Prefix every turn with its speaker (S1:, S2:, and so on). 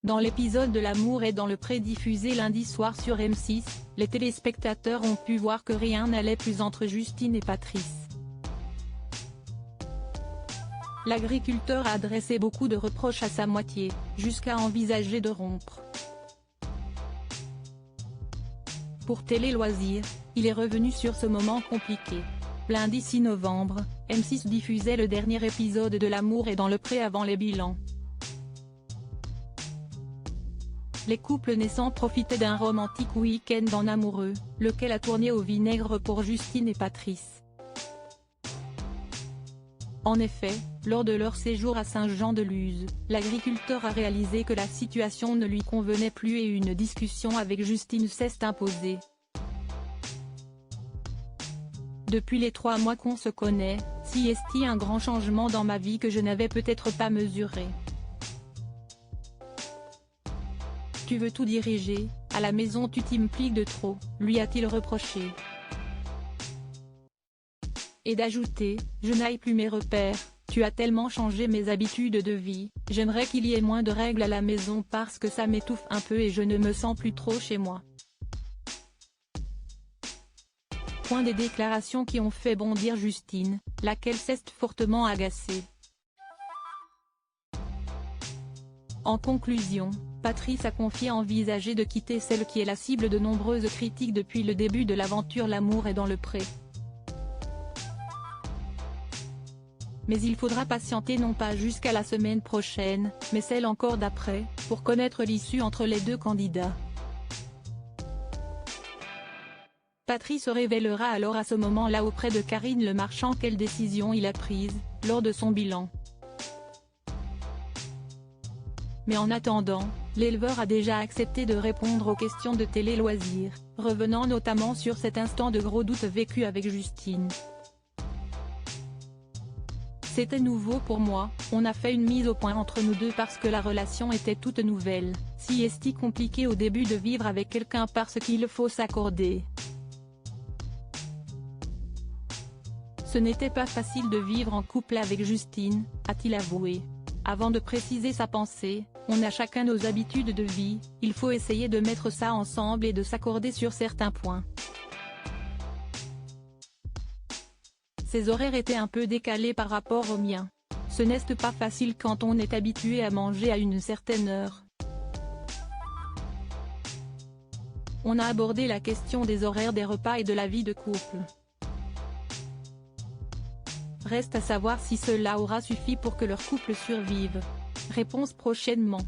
S1: Dans l'épisode de L'amour est dans le pré diffusé lundi soir sur M6, les téléspectateurs ont pu voir que rien n'allait plus entre Justine et Patrice. L'agriculteur a adressé beaucoup de reproches à sa moitié, jusqu'à envisager de rompre. Pour Télé Loisirs, il est revenu sur ce moment compliqué. Lundi 6 novembre, M6 diffusait le dernier épisode de L'amour est dans le pré avant les bilans. Les couples naissants profitaient d'un romantique week-end en amoureux, lequel a tourné au vinaigre pour Justine et Patrice. En effet, lors de leur séjour à Saint-Jean-de-Luz, l'agriculteur a réalisé que la situation ne lui convenait plus et une discussion avec Justine s'est imposée. Depuis les 3 mois qu'on se connaît, s'y est-il un grand changement dans ma vie que je n'avais peut-être pas mesuré. Tu veux tout diriger, à la maison tu t'impliques de trop, lui a-t-il reproché. Et d'ajouter, je n'aille plus mes repères, tu as tellement changé mes habitudes de vie, j'aimerais qu'il y ait moins de règles à la maison parce que ça m'étouffe un peu et je ne me sens plus trop chez moi. Point des déclarations qui ont fait bondir Justine, laquelle s'est fortement agacée. En conclusion, Patrice a confié envisager de quitter celle qui est la cible de nombreuses critiques depuis le début de l'aventure L'amour est dans le pré. Mais il faudra patienter non pas jusqu'à la semaine prochaine, mais celle encore d'après, pour connaître l'issue entre les deux candidats. Patrice révélera alors à ce moment-là auprès de Karine Le Marchand quelle décision il a prise, lors de son bilan. Mais en attendant, l'éleveur a déjà accepté de répondre aux questions de Télé Loisirs, revenant notamment sur cet instant de gros doute vécu avec Justine. C'était nouveau pour moi, on a fait une mise au point entre nous deux parce que la relation était toute nouvelle, si est-il compliqué au début de vivre avec quelqu'un parce qu'il faut s'accorder. Ce n'était pas facile de vivre en couple avec Justine, a-t-il avoué. Avant de préciser sa pensée, on a chacun nos habitudes de vie, il faut essayer de mettre ça ensemble et de s'accorder sur certains points. Ses horaires étaient un peu décalés par rapport aux miens. Ce n'est pas facile quand on est habitué à manger à une certaine heure. On a abordé la question des horaires des repas et de la vie de couple. Reste à savoir si cela aura suffi pour que leur couple survive. Réponse prochainement.